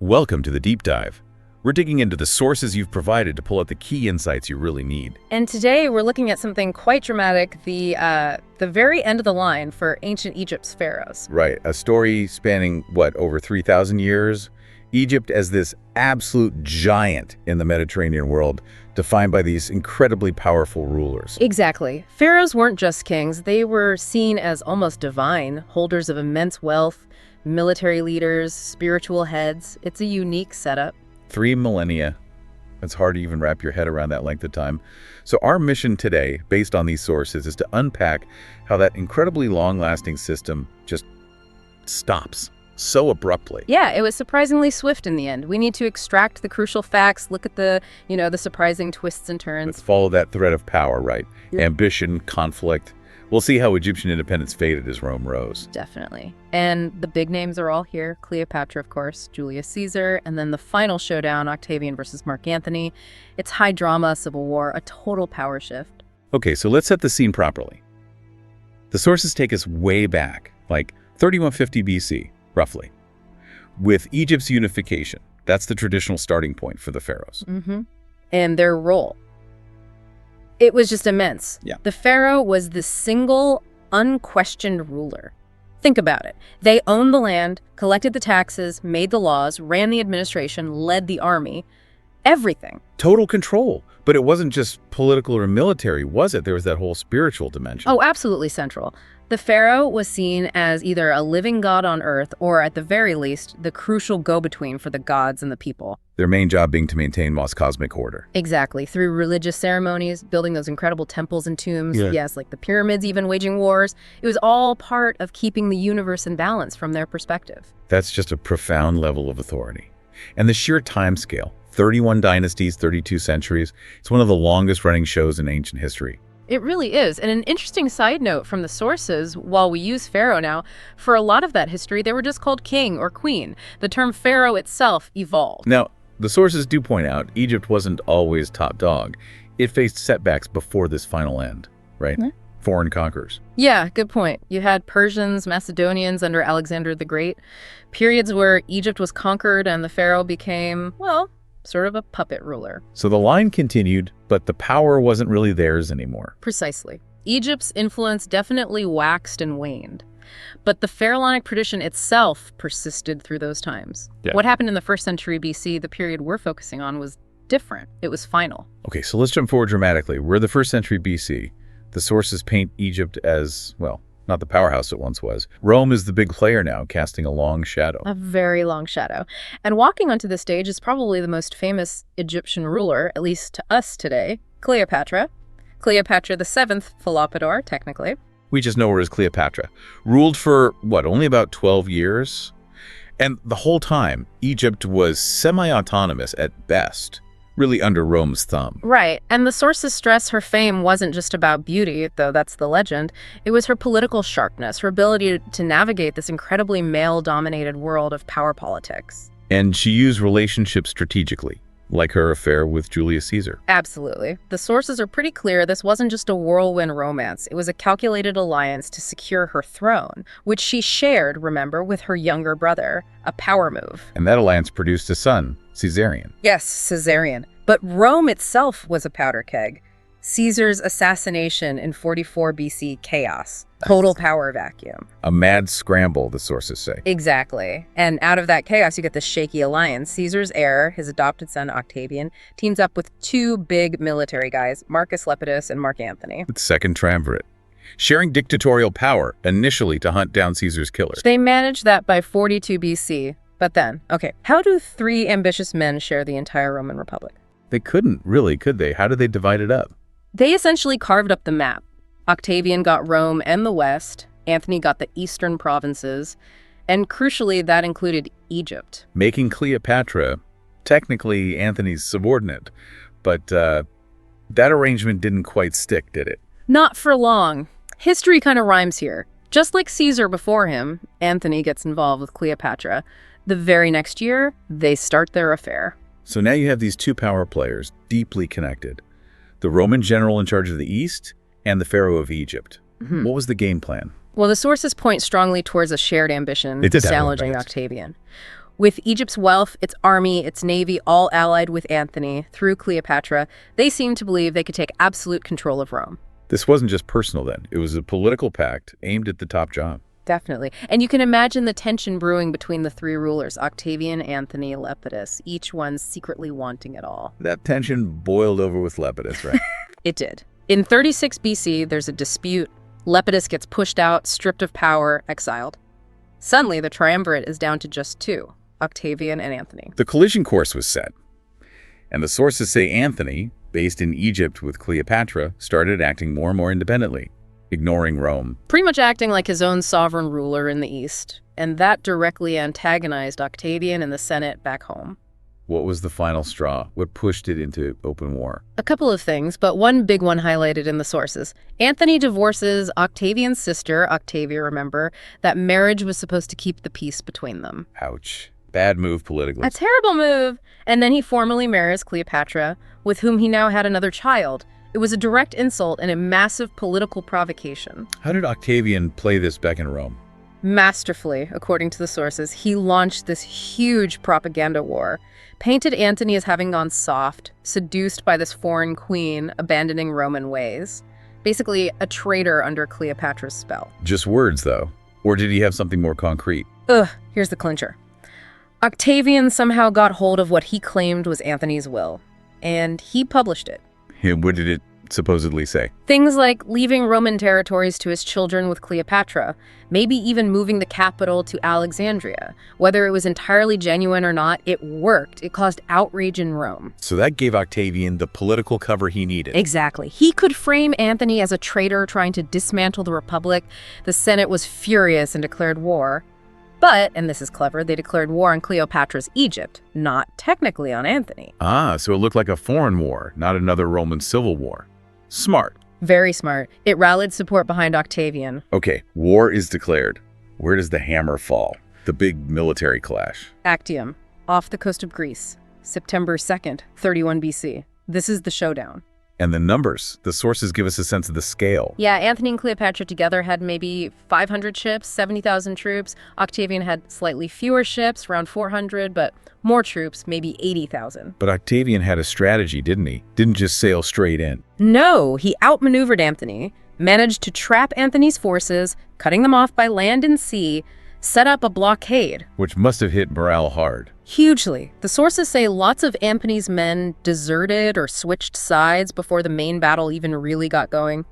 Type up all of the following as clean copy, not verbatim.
Welcome to the Deep Dive. We're digging into the sources you've provided to pull out the key insights you really need. And today we're looking at something quite dramatic, the very end of the line for ancient Egypt's pharaohs. Right, a story spanning, over 3,000 years? Egypt as this absolute giant in the Mediterranean world, defined by these incredibly powerful rulers. Exactly. Pharaohs weren't just kings. They were seen as almost divine, holders of immense wealth, military leaders, spiritual heads. It's a unique setup. 3 millennia. It's hard to even wrap your head around that length of time. So our mission today, based on these sources, is to unpack how that incredibly long-lasting system just stops so abruptly. Yeah, it was surprisingly swift in the end. We need to extract the crucial facts, look at the surprising twists and turns. Let's follow that thread of power, right? Yeah. Ambition, conflict. We'll see how Egyptian independence faded as Rome rose. Definitely. And the big names are all here. Cleopatra, of course, Julius Caesar, and then the final showdown, Octavian versus Mark Antony. It's high drama, civil war, a total power shift. Okay, so let's set the scene properly. The sources take us way back, like 3150 BC, roughly, with Egypt's unification. That's the traditional starting point for the pharaohs. And their role. It was just immense. Yeah. The pharaoh was the single, unquestioned ruler. Think about it. They owned the land, collected the taxes, made the laws, ran the administration, led the army. Everything. Total control. But it wasn't just political or military, was it? There was that whole spiritual dimension. Oh, absolutely central. The pharaoh was seen as either a living god on earth or, at the very least, the crucial go-between for the gods and the people. Their main job being to maintain Ma's cosmic order. Exactly. Through religious ceremonies, building those incredible temples and tombs, Yeah. yes, like the pyramids, even waging wars. It was all part of keeping the universe in balance from their perspective. That's just a profound level of authority. And the sheer time scale, 31 dynasties, 32 centuries, it's one of the longest running shows in ancient history. It really is. And an interesting side note from the sources, while we use pharaoh now, for a lot of that history, they were just called king or queen. The term pharaoh itself evolved. Now, the sources do point out Egypt wasn't always top dog. It faced setbacks before this final end, right? Yeah. Foreign conquerors. Yeah, good point. You had Persians, Macedonians under Alexander the Great, periods where Egypt was conquered and the pharaoh became, sort of a puppet ruler. So the line continued, but the power wasn't really theirs anymore. Precisely. Egypt's influence definitely waxed and waned. But the pharaonic tradition itself persisted through those times. Yeah. What happened in the 1st century BC, the period we're focusing on, was different. It was final. Okay, so let's jump forward dramatically. We're the 1st century BC. The sources paint Egypt as, not the powerhouse it once was. Rome is the big player now, casting a long shadow. A very long shadow. And walking onto the stage is probably the most famous Egyptian ruler, at least to us today, Cleopatra. Cleopatra VII Philopator, technically. We just know her as Cleopatra. Ruled for, only about 12 years? And the whole time, Egypt was semi-autonomous at best, really under Rome's thumb. Right. And the sources stress her fame wasn't just about beauty, though that's the legend. It was her political sharpness, her ability to navigate this incredibly male-dominated world of power politics. And she used relationships strategically, like her affair with Julius Caesar. Absolutely. The sources are pretty clear this wasn't just a whirlwind romance. It was a calculated alliance to secure her throne, which she shared, remember, with her younger brother, a power move. And that alliance produced a son, Caesarion. Yes, Caesarion. But Rome itself was a powder keg. Caesar's assassination in 44 BC chaos. Total power vacuum. A mad scramble, the sources say. Exactly. And out of that chaos, you get this shaky alliance. Caesar's heir, his adopted son Octavian, teams up with 2 big military guys, Marcus Lepidus and Mark Antony. The second triumvirate. Sharing dictatorial power, initially to hunt down Caesar's killers. They managed that by 42 BC. But then, how do 3 ambitious men share the entire Roman Republic? They couldn't, really, could they? How did they divide it up? They essentially carved up the map. Octavian got Rome and the West, Antony got the eastern provinces, and crucially, that included Egypt. Making Cleopatra technically Antony's subordinate, but that arrangement didn't quite stick, did it? Not for long. History kind of rhymes here. Just like Caesar before him, Antony gets involved with Cleopatra. The very next year, they start their affair. So now you have these 2 power players, deeply connected. The Roman general in charge of the East and the Pharaoh of Egypt. What was the game plan? Well, the sources point strongly towards a shared ambition, It did have challenging one, Octavian. With Egypt's wealth, its army, its navy all allied with Antony through Cleopatra, they seemed to believe they could take absolute control of Rome. This wasn't just personal then. It was a political pact aimed at the top job. Definitely. And you can imagine the tension brewing between the three rulers, Octavian, Antony, Lepidus, each one secretly wanting it all. That tension boiled over with Lepidus, right? It did. In 36 BC, there's a dispute. Lepidus gets pushed out, stripped of power, exiled. Suddenly, the triumvirate is down to just two, Octavian and Antony. The collision course was set. And the sources say Antony, based in Egypt with Cleopatra, started acting more and more independently, ignoring Rome. Pretty much acting like his own sovereign ruler in the East. And that directly antagonized Octavian and the Senate back home. What was the final straw? What pushed it into open war? A couple of things, but one big one highlighted in the sources. Anthony divorces Octavian's sister, Octavia, remember, that marriage was supposed to keep the peace between them. Ouch. Bad move politically. A terrible move! And then he formally marries Cleopatra, with whom he now had another child. It was a direct insult and a massive political provocation. How did Octavian play this back in Rome? Masterfully, according to the sources, he launched this huge propaganda war, painted Antony as having gone soft, seduced by this foreign queen, abandoning Roman ways. Basically, a traitor under Cleopatra's spell. Just words, though. Or did he have something more concrete? Here's the clincher. Octavian somehow got hold of what he claimed was Antony's will, and he published it. What did it supposedly say? Things like leaving Roman territories to his children with Cleopatra, maybe even moving the capital to Alexandria. Whether it was entirely genuine or not, it worked. It caused outrage in Rome. So that gave Octavian the political cover he needed. Exactly. He could frame Antony as a traitor trying to dismantle the Republic. The Senate was furious and declared war. But, and this is clever, they declared war on Cleopatra's Egypt, not technically on Antony. So it looked like a foreign war, not another Roman civil war. Smart. Very smart. It rallied support behind Octavian. Okay, war is declared. Where does the hammer fall? The big military clash. Actium, off the coast of Greece, September 2nd, 31 BC. This is the showdown. And the numbers. The sources give us a sense of the scale. Yeah, Antony and Cleopatra together had maybe 500 ships, 70,000 troops. Octavian had slightly fewer ships, around 400, but more troops, maybe 80,000. But Octavian had a strategy, didn't he? Didn't just sail straight in. No, he outmaneuvered Antony, managed to trap Antony's forces, cutting them off by land and sea, set up a blockade. Which must have hit morale hard. Hugely. The sources say lots of Antony's men deserted or switched sides before the main battle even really got going.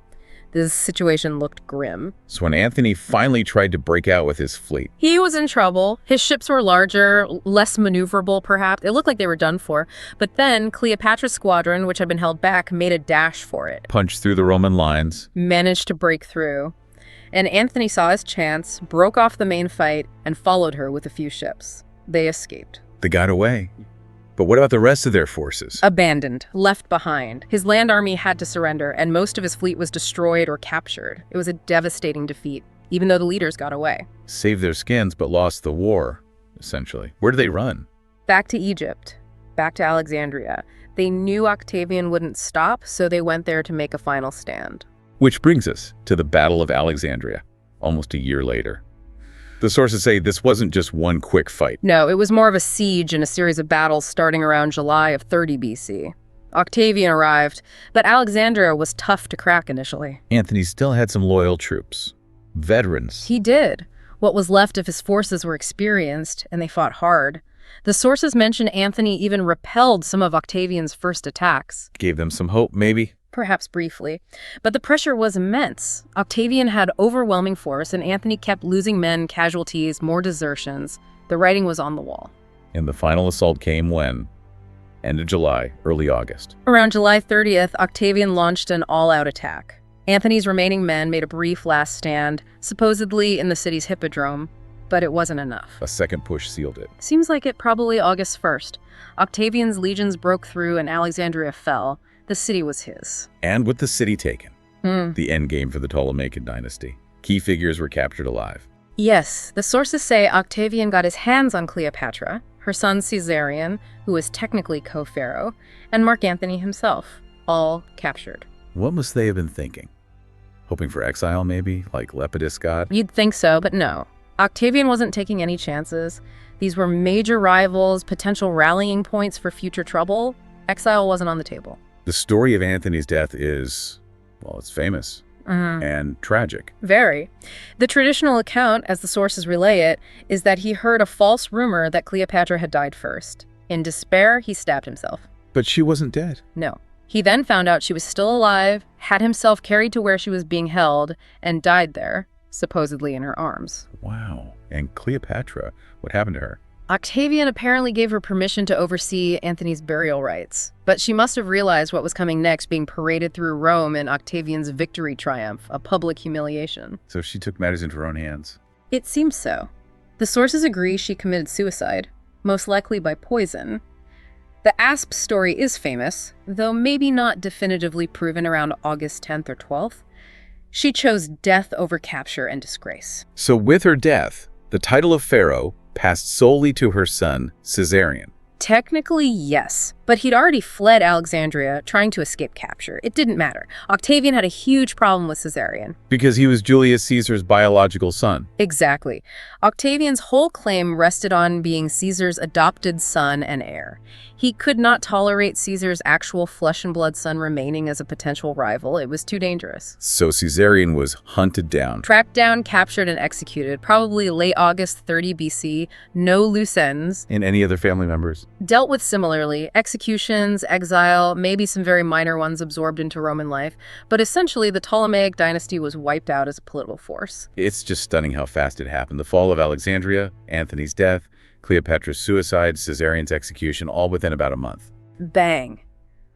This situation looked grim. So when Antony finally tried to break out with his fleet, He was in trouble. His ships were larger, less maneuverable perhaps. It looked like they were done for. But then Cleopatra's squadron, which had been held back, made a dash for it. punched through the Roman lines. Managed to break through. And Antony saw his chance, broke off the main fight, and followed her with a few ships. They escaped. They got away. But what about the rest of their forces? Abandoned, left behind. His land army had to surrender, and most of his fleet was destroyed or captured. It was a devastating defeat, even though the leaders got away. Saved their skins, but lost the war, essentially. Where did they run? Back to Egypt, back to Alexandria. They knew Octavian wouldn't stop, so they went there to make a final stand. Which brings us to the Battle of Alexandria, almost a year later. The sources say this wasn't just one quick fight. No, it was more of a siege and a series of battles starting around July of 30 BC. Octavian arrived, but Alexandria was tough to crack initially. Antony still had some loyal troops. Veterans. He did. What was left of his forces were experienced, and they fought hard. The sources mention Antony even repelled some of Octavian's first attacks. Gave them some hope, maybe? Perhaps briefly. But the pressure was immense. Octavian had overwhelming force, and Antony kept losing men, casualties, more desertions. The writing was on the wall. And the final assault came when? End of July, early August. Around July 30th, Octavian launched an all-out attack. Antony's remaining men made a brief last stand, supposedly in the city's hippodrome, but it wasn't enough. A second push sealed it. Seems like it probably August 1st. Octavian's legions broke through and Alexandria fell. The city was his. And with the city taken, the endgame for the Ptolemaic dynasty. Key figures were captured alive. Yes, the sources say Octavian got his hands on Cleopatra, her son Caesarion, who was technically co-pharaoh, and Mark Antony himself, all captured. What must they have been thinking? Hoping for exile, maybe, like Lepidus got? You'd think so, but no. Octavian wasn't taking any chances. The These were major rivals, potential rallying points for future trouble. Exile wasn't on the table. The story of Antony's death is, well, it's famous and tragic. Very. The traditional account, as the sources relay it, is that he heard a false rumor that Cleopatra had died first. In despair, he stabbed himself. But she wasn't dead. No. He then found out she was still alive, had himself carried to where she was being held, and died there, supposedly in her arms. Wow. And Cleopatra, what happened to her? Octavian apparently gave her permission to oversee Antony's burial rites, but she must have realized what was coming next, being paraded through Rome in Octavian's victory triumph, a public humiliation. So she took matters into her own hands. It seems so. The sources agree she committed suicide, most likely by poison. The Asp story is famous, though maybe not definitively proven around August 10th or 12th. She chose death over capture and disgrace. So with her death, the title of pharaoh passed solely to her son, Caesarion. Technically, yes, but he'd already fled Alexandria, trying to escape capture. It didn't matter. Octavian had a huge problem with Caesarion. Because he was Julius Caesar's biological son. Exactly. Octavian's whole claim rested on being Caesar's adopted son and heir. He could not tolerate Caesar's actual flesh and blood son remaining as a potential rival. It was too dangerous. So Caesarion was hunted down. Tracked down, captured, and executed, probably late August 30 BC, no loose ends. And any other family members? Dealt with similarly, executions, exile, maybe some very minor ones absorbed into Roman life, but essentially the Ptolemaic dynasty was wiped out as a political force. It's just stunning how fast it happened. The fall of Alexandria, Antony's death, Cleopatra's suicide, Caesarion's execution, all within about a month. Bang.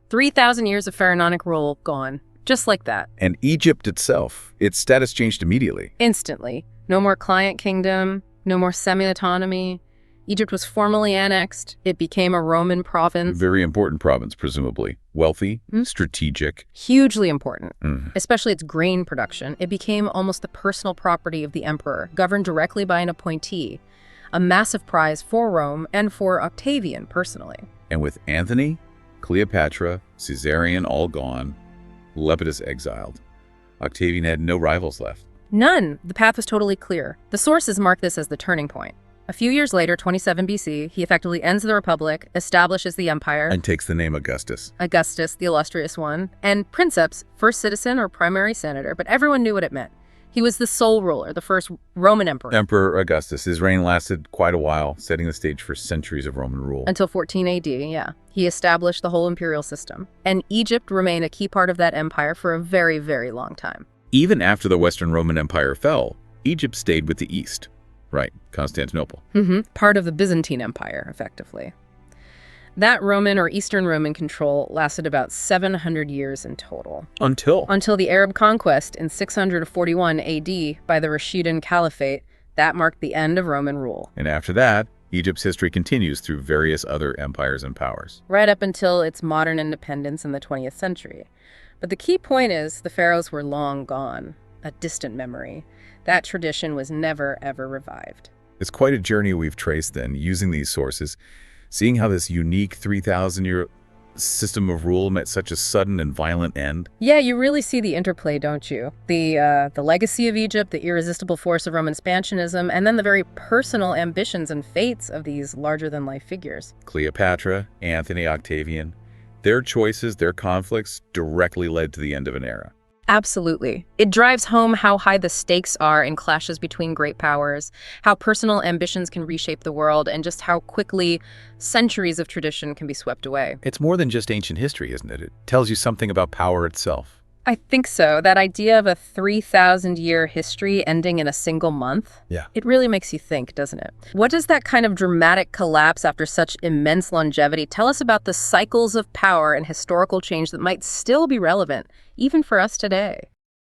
3,000 years of pharaonic rule gone. Just like that. And Egypt itself, its status changed immediately. Instantly. No more client kingdom, no more semi-autonomy. Egypt was formally annexed. It became a Roman A province. very important province, presumably. Wealthy, strategic. Hugely important, especially its grain production. It became almost the personal property of the emperor, governed directly by an appointee. A massive prize for Rome and for Octavian personally. And with Antony, Cleopatra, Caesarion all gone, Lepidus exiled, Octavian had no rivals left. None. The path was totally clear. The sources mark this as the turning point. A few years later, 27 BC, he effectively ends the Republic, establishes the empire. And takes the name Augustus. Augustus, the illustrious one. And Princeps, first citizen or primary senator, but everyone knew what it meant. He was the sole ruler, the first Roman emperor. Emperor Augustus. His reign lasted quite a while, setting the stage for centuries of Roman rule. Until 14 AD, yeah. He established the whole imperial system. And Egypt remained a key part of that empire for a very, very long time. Even after the Western Roman Empire fell, Egypt stayed with the East. Right, Constantinople. Part of the Byzantine Empire, effectively. That Roman or Eastern Roman control lasted about 700 years in total. Until Until the Arab conquest in 641 AD by the Rashidun Caliphate, that marked the end of Roman rule. And after that, Egypt's history continues through various other empires and powers. Right up until its modern independence in the 20th century. But the key point is the pharaohs were long gone, a distant memory. That tradition was never, ever revived. It's quite a journey we've traced then, using these sources, seeing how this unique 3,000-year system of rule met such a sudden and violent end. Yeah, you really see the interplay, don't you? The legacy of Egypt, the irresistible force of Roman expansionism, and then the very personal ambitions and fates of these larger-than-life figures. Cleopatra, Antony, Octavian, their choices, their conflicts directly led to the end of an era. Absolutely. It drives home how high the stakes are in clashes between great powers, how personal ambitions can reshape the world, and just how quickly centuries of tradition can be swept away. It's more than just ancient history, isn't it? It tells you something about power itself. I think so. That idea of a 3,000-year history ending in a single month, it really makes you think, doesn't it? What does that kind of dramatic collapse after such immense longevity tell us about the cycles of power and historical change that might still be relevant, even for us today?